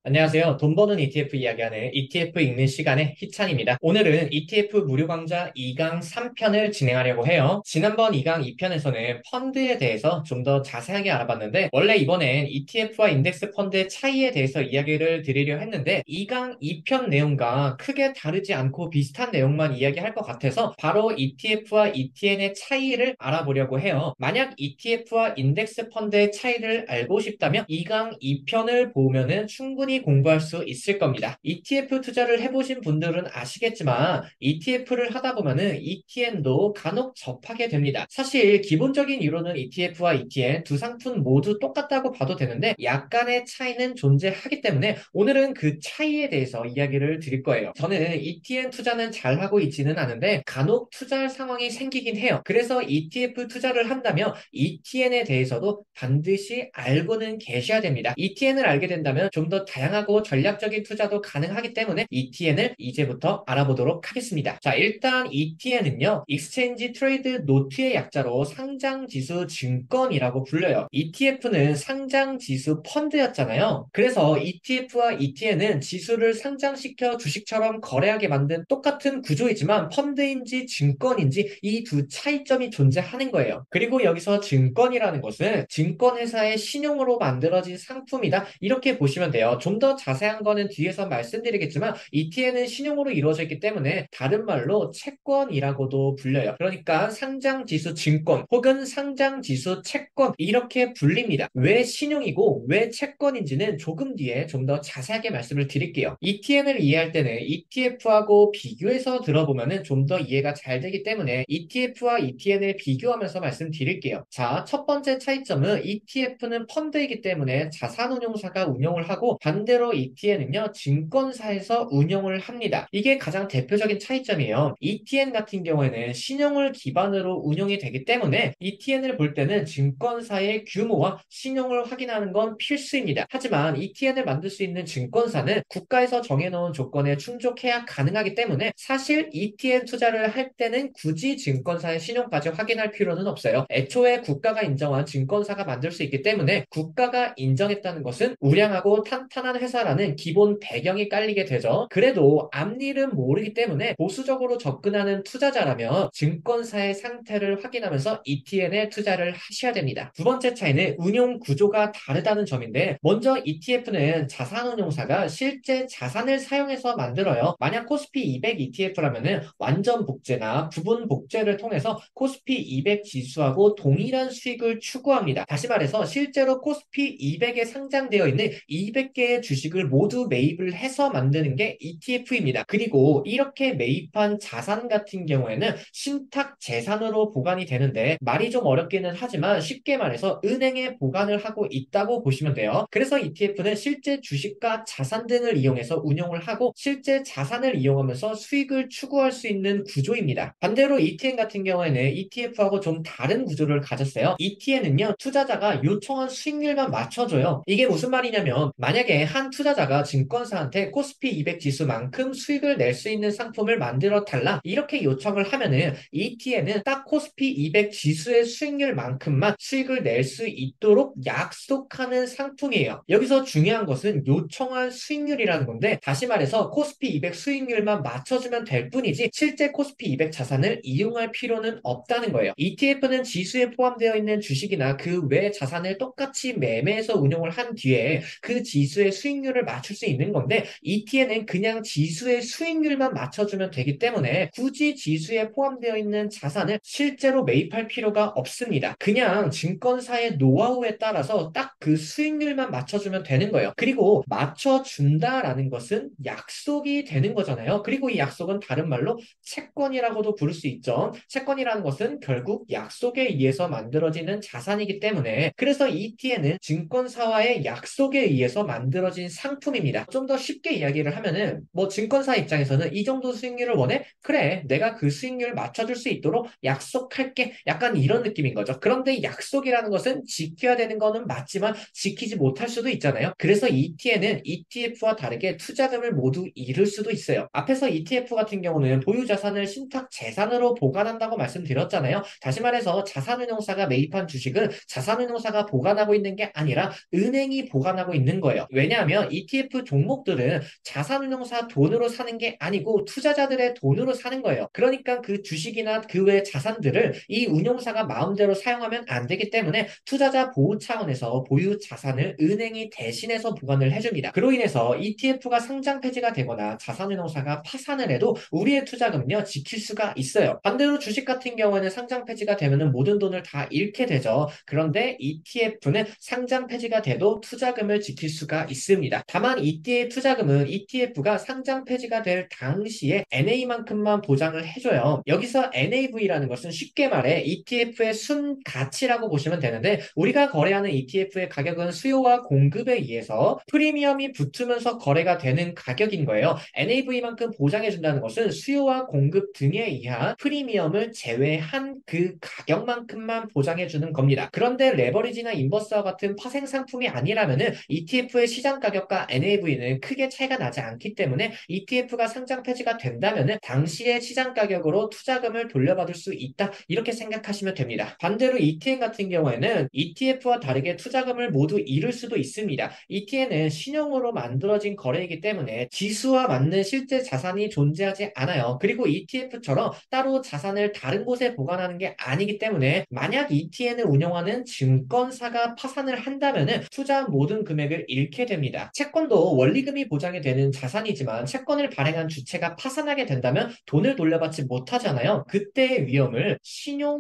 안녕하세요. 돈 버는 ETF 이야기하는 ETF 읽는 시간의 희찬입니다. 오늘은 ETF 무료 강좌 2강 3편을 진행하려고 해요. 지난번 2강 2편에서는 펀드에 대해서 좀 더 자세하게 알아봤는데 원래 이번엔 ETF와 인덱스 펀드의 차이에 대해서 이야기를 드리려 했는데 2강 2편 내용과 크게 다르지 않고 비슷한 내용만 이야기할 것 같아서 바로 ETF와 ETN의 차이를 알아보려고 해요. 만약 ETF와 인덱스 펀드의 차이를 알고 싶다면 2강 2편을 보면은 충분히 공부할 수 있을 겁니다. ETF 투자를 해보신 분들은 아시겠지만 ETF를 하다 보면은 ETN도 간혹 접하게 됩니다. 사실 기본적인 이론은 ETF와 ETN 두 상품 모두 똑같다고 봐도 되는데 약간의 차이는 존재하기 때문에 오늘은 그 차이에 대해서 이야기를 드릴 거예요. 저는 ETN 투자는 잘하고 있지는 않은데 간혹 투자할 상황이 생기긴 해요. 그래서 ETF 투자를 한다면 ETN에 대해서도 반드시 알고는 계셔야 됩니다. ETN을 알게 된다면 좀 더 다양하고 전략적인 투자도 가능하기 때문에 ETN을 이제부터 알아보도록 하겠습니다. 자, 일단 ETN은요, Exchange Trade Note의 약자로 상장지수 증권이라고 불려요. ETF는 상장지수 펀드였잖아요. 그래서 ETF와 ETN은 지수를 상장시켜 주식처럼 거래하게 만든 똑같은 구조이지만 펀드인지 증권인지 이 두 차이점이 존재하는 거예요. 그리고 여기서 증권이라는 것은 증권회사의 신용으로 만들어진 상품이다. 이렇게 보시면 돼요. 좀 더 자세한 거는 뒤에서 말씀드리겠지만 ETN은 신용으로 이루어져 있기 때문에 다른 말로 채권이라고도 불려요. 그러니까 상장지수 증권 혹은 상장지수 채권 이렇게 불립니다. 왜 신용이고 왜 채권인지는 조금 뒤에 좀 더 자세하게 말씀을 드릴게요. ETN을 이해할 때는 ETF하고 비교해서 들어보면 좀 더 이해가 잘 되기 때문에 ETF와 ETN을 비교하면서 말씀드릴게요. 자, 첫 번째 차이점은 ETF는 펀드이기 때문에 자산운용사가 운영을 하고 반대로 ETN은요, 증권사에서 운영을 합니다. 이게 가장 대표적인 차이점이에요. ETN 같은 경우에는 신용을 기반으로 운영이 되기 때문에 ETN을 볼 때는 증권사의 규모와 신용을 확인하는 건 필수입니다. 하지만 ETN을 만들 수 있는 증권사는 국가에서 정해놓은 조건에 충족해야 가능하기 때문에 사실 ETN 투자를 할 때는 굳이 증권사의 신용까지 확인할 필요는 없어요. 애초에 국가가 인정한 증권사가 만들 수 있기 때문에 국가가 인정했다는 것은 우량하고 탄탄한 회사라는 기본 배경이 깔리게 되죠. 그래도 앞일은 모르기 때문에 보수적으로 접근하는 투자자라면 증권사의 상태를 확인하면서 ETN에 투자를 하셔야 됩니다. 두 번째 차이는 운용 구조가 다르다는 점인데 먼저 ETF는 자산운용사가 실제 자산을 사용해서 만들어요. 만약 코스피 200 ETF라면은 완전 복제나 부분 복제를 통해서 코스피 200 지수하고 동일한 수익을 추구합니다. 다시 말해서 실제로 코스피 200에 상장되어 있는 200개의 주식을 모두 매입을 해서 만드는 게 ETF입니다. 그리고 이렇게 매입한 자산 같은 경우에는 신탁 재산으로 보관이 되는데 말이 좀 어렵기는 하지만 쉽게 말해서 은행에 보관을 하고 있다고 보시면 돼요. 그래서 ETF는 실제 주식과 자산 등을 이용해서 운용을 하고 실제 자산을 이용하면서 수익을 추구할 수 있는 구조입니다. 반대로 ETN 같은 경우에는 ETF하고 좀 다른 구조를 가졌어요. ETN은요, 투자자가 요청한 수익률만 맞춰줘요. 이게 무슨 말이냐면 만약에 한 투자자가 증권사한테 코스피 200 지수만큼 수익을 낼 수 있는 상품을 만들어 달라 이렇게 요청을 하면은 ETN은 딱 코스피 200 지수의 수익률만큼만 수익을 낼 수 있도록 약속하는 상품이에요. 여기서 중요한 것은 요청한 수익률이라는 건데 다시 말해서 코스피 200 수익률만 맞춰주면 될 뿐이지 실제 코스피 200 자산을 이용할 필요는 없다는 거예요. ETF는 지수에 포함되어 있는 주식이나 그 외 자산을 똑같이 매매해서 운용을 한 뒤에 그 지수의 수익률을 맞출 수 있는 건데 ETN은 그냥 지수의 수익률만 맞춰주면 되기 때문에 굳이 지수에 포함되어 있는 자산을 실제로 매입할 필요가 없습니다. 그냥 증권사의 노하우에 따라서 딱 그 수익률만 맞춰주면 되는 거예요. 그리고 맞춰준다라는 것은 약속이 되는 거잖아요. 그리고 이 약속은 다른 말로 채권이라고도 부를 수 있죠. 채권이라는 것은 결국 약속에 의해서 만들어지는 자산이기 때문에 그래서 ETN은 증권사와의 약속에 의해서 만들어진 상품입니다. 좀 더 쉽게 이야기를 하면은 뭐 증권사 입장에서는 이 정도 수익률을 원해? 그래, 내가 그 수익률 맞춰줄 수 있도록 약속할게. 약간 이런 느낌인 거죠. 그런데 약속이라는 것은 지켜야 되는 거는 맞지만 지키지 못할 수도 있잖아요. 그래서 ETN은 ETF와 다르게 투자금을 모두 잃을 수도 있어요. 앞에서 ETF 같은 경우는 보유 자산을 신탁 재산으로 보관한다고 말씀드렸잖아요. 다시 말해서 자산운용사가 매입한 주식은 자산운용사가 보관하고 있는 게 아니라 은행이 보관하고 있는 거예요. 왜냐 왜냐하면 ETF 종목들은 자산운용사 돈으로 사는 게 아니고 투자자들의 돈으로 사는 거예요. 그러니까 그 주식이나 그 외 자산들을 이 운용사가 마음대로 사용하면 안 되기 때문에 투자자 보호 차원에서 보유 자산을 은행이 대신해서 보관을 해줍니다. 그로 인해서 ETF가 상장 폐지가 되거나 자산운용사가 파산을 해도 우리의 투자금요 지킬 수가 있어요. 반대로 주식 같은 경우에는 상장 폐지가 되면 모든 돈을 다 잃게 되죠. 그런데 ETF는 상장 폐지가 돼도 투자금을 지킬 수가 있습니다. 다만 이때 투자금은 ETF가 상장 폐지가 될 당시에 NA만큼만 보장을 해줘요. 여기서 NAV라는 것은 쉽게 말해 ETF의 순 가치라고 보시면 되는데 우리가 거래하는 ETF의 가격은 수요와 공급에 의해서 프리미엄이 붙으면서 거래가 되는 가격인 거예요. NAV만큼 보장해준다는 것은 수요와 공급 등에 의한 프리미엄을 제외한 그 가격만큼만 보장해주는 겁니다. 그런데 레버리지나 인버스와 같은 파생 상품이 아니라면은 ETF의 시장 가격과 NAV는 크게 차이가 나지 않기 때문에 ETF가 상장 폐지가 된다면은 당시의 시장 가격으로 투자금을 돌려받을 수 있다. 이렇게 생각하시면 됩니다. 반대로 ETN 같은 경우에는 ETF와 다르게 투자금을 모두 잃을 수도 있습니다. ETN은 신용으로 만들어진 거래이기 때문에 지수와 맞는 실제 자산이 존재하지 않아요. 그리고 ETF처럼 따로 자산을 다른 곳에 보관하는 게 아니기 때문에 만약 ETN을 운영하는 증권사가 파산을 한다면은 투자한 모든 금액을 잃게 됩니다. 채권도 원리금이 보장이 되는 자산이지만 채권을 발행한 주체가 파산하게 된다면 돈을 돌려받지 못하잖아요. 그때의 위험을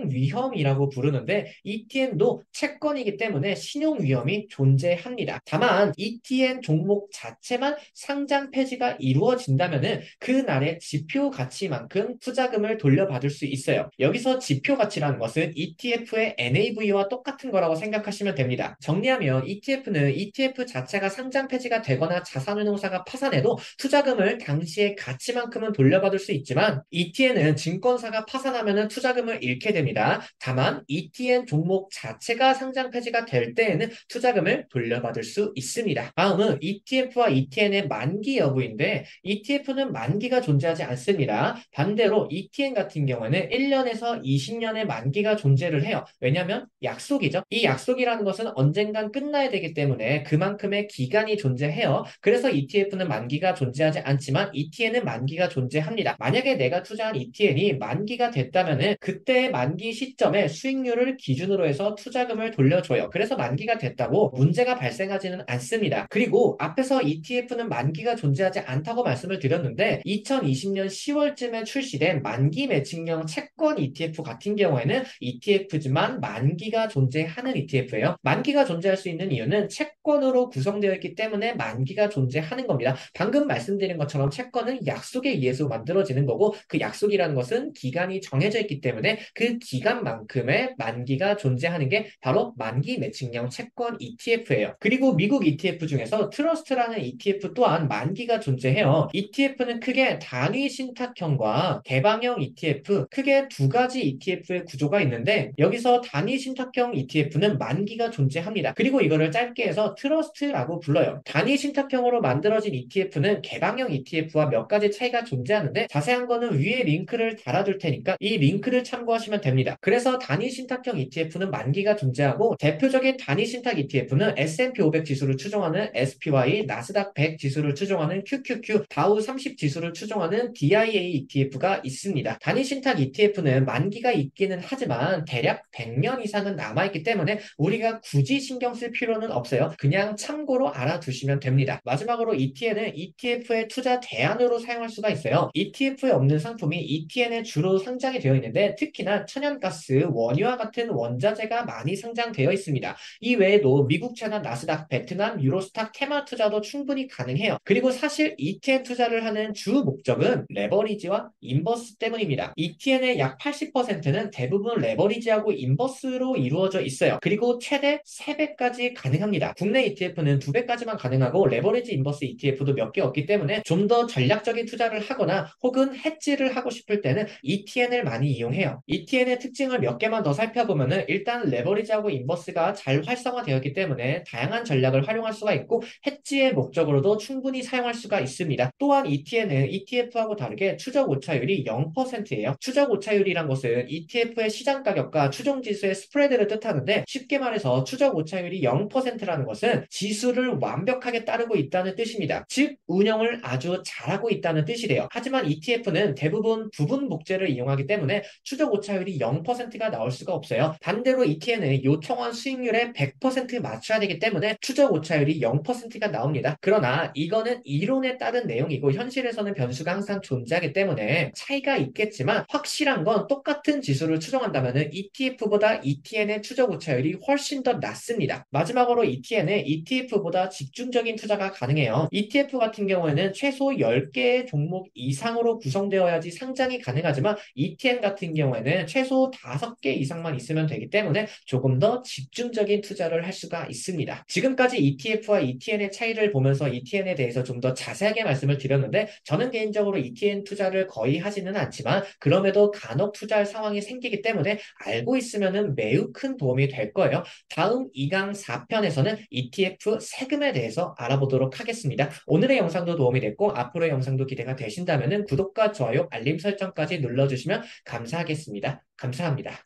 신용위험이라고 부르는데 ETN도 채권이기 때문에 신용위험이 존재합니다. 다만 ETN 종목 자체만 상장 폐지가 이루어진다면은 그날의 지표 가치만큼 투자금을 돌려받을 수 있어요. 여기서 지표 가치라는 것은 ETF의 NAV와 똑같은 거라고 생각하시면 됩니다. 정리하면 ETF는 ETF 자체가 상장 폐지가 되거나 자산운용사가 파산해도 투자금을 당시의 가치만큼은 돌려받을 수 있지만 ETN은 증권사가 파산하면 투자금을 잃게 됩니다. 다만 ETN 종목 자체가 상장 폐지가 될 때에는 투자금을 돌려받을 수 있습니다. 다음은 ETF와 ETN의 만기 여부인데 ETF는 만기가 존재하지 않습니다. 반대로 ETN 같은 경우에는 1년에서 20년의 만기가 존재를 해요. 왜냐하면 약속이죠. 이 약속이라는 것은 언젠간 끝나야 되기 때문에 그만큼의 기간이 존재해요. 그래서 ETF는 만기가 존재하지 않지만 ETN은 만기가 존재합니다. 만약에 내가 투자한 ETN이 만기가 됐다면은 그때의 만기 시점에 수익률을 기준으로 해서 투자금을 돌려줘요. 그래서 만기가 됐다고 문제가 발생하지는 않습니다. 그리고 앞에서 ETF는 만기가 존재하지 않다고 말씀을 드렸는데 2020년 10월쯤에 출시된 만기 매칭형 채권 ETF 같은 경우에는 ETF지만 만기가 존재하는 ETF예요. 만기가 존재할 수 있는 이유는 채권으로 구성되어 있기 때문에 만기가 존재하는 겁니다. 방금 말씀드린 것처럼 채권은 약속에 의해서 만들어지는 거고 그 약속이라는 것은 기간이 정해져 있기 때문에 그 기간만큼의 만기가 존재하는 게 바로 만기 매칭형 채권 ETF예요. 그리고 미국 ETF 중에서 트러스트라는 ETF 또한 만기가 존재해요. ETF는 크게 단위 신탁형과 개방형 ETF, 크게 두 가지 ETF의 구조가 있는데 여기서 단위 신탁형 ETF는 만기가 존재합니다. 그리고 이거를 짧게 해서 트러스트라고 불러요. 단위 신탁형으로 만들어진 ETF는 개방형 ETF와 몇 가지 차이가 존재하는데 자세한 거는 위에 링크를 달아둘 테니까 이 링크를 참고하시면 됩니다. 그래서 단위 신탁형 ETF는 만기가 존재하고 대표적인 단위 신탁 ETF는 S&P 500 지수를 추종하는 SPY, 나스닥 100 지수를 추종하는 QQQ, 다우 30 지수를 추종하는 DIA ETF가 있습니다. 단위 신탁 ETF는 만기가 있기는 하지만 대략 100년 이상은 남아있기 때문에 우리가 굳이 신경 쓸 필요는 없어요. 그냥 참고로 알아두시면 됩니다. 마지막으로 ETN은 ETF의 투자 대안으로 사용할 수가 있어요. ETF에 없는 상품이 ETN에 주로 상장이 되어 있는데 특히나 천연가스, 원유와 같은 원자재가 많이 상장되어 있습니다. 이 외에도 미국채나 나스닥, 베트남, 유로스탁, 테마 투자도 충분히 가능해요. 그리고 사실 ETN 투자를 하는 주 목적은 레버리지와 인버스 때문입니다. ETN의 약 80%는 대부분 레버리지하고 인버스로 이루어져 있어요. 그리고 최대 3배까지 가능합니다. 국내 ETF는 2배까지만 가능하고 레버리지 인버스 ETF도 몇 개 없기 때문에 좀 더 전략적인 투자를 하거나 혹은 해지를 하고 싶을 때는 ETN을 많이 이용해요. ETN의 특징을 몇 개만 더 살펴보면은 일단 레버리지하고 인버스가 잘 활성화되어 있기 때문에 다양한 전략을 활용할 수가 있고 해지의 목적으로도 충분히 사용할 수가 있습니다. 또한 ETN은 ETF하고 다르게 추적 오차율이 0%예요. 추적 오차율이란 것은 ETF의 시장 가격과 추종 지수의 스프레드를 뜻하는데 쉽게 말해서 추적 오차율이 0%라는 것은 지수를 루틴을 완벽하게 따르고 있다는 뜻입니다. 즉, 운영을 아주 잘하고 있다는 뜻이래요. 하지만 ETF는 대부분 부분 목재를 이용하기 때문에 추적 오차율이 0%가 나올 수가 없어요. 반대로 ETN은 요청한 수익률에 100% 맞춰야 되기 때문에 추적 오차율이 0%가 나옵니다. 그러나 이거는 이론에 따른 내용이고 현실에서는 변수가 항상 존재하기 때문에 차이가 있겠지만 확실한 건 똑같은 지수를 추정한다면 ETF보다 ETN의 추적 오차율이 훨씬 더 낮습니다. 마지막으로 ETN은 ETF보다 집중적인 투자가 가능해요. ETF 같은 경우에는 최소 10개의 종목 이상으로 구성되어야지 상장이 가능하지만 ETN 같은 경우에는 최소 5개 이상만 있으면 되기 때문에 조금 더 집중적인 투자를 할 수가 있습니다. 지금까지 ETF와 ETN의 차이를 보면서 ETN에 대해서 좀 더 자세하게 말씀을 드렸는데 저는 개인적으로 ETN 투자를 거의 하지는 않지만 그럼에도 간혹 투자할 상황이 생기기 때문에 알고 있으면 매우 큰 도움이 될 거예요. 다음 2강 4편에서는 ETF 세금에 대해서 알아보도록 하겠습니다. 오늘의 영상도 도움이 됐고 앞으로의 영상도 기대가 되신다면 구독과 좋아요, 알림 설정까지 눌러주시면 감사하겠습니다. 감사합니다.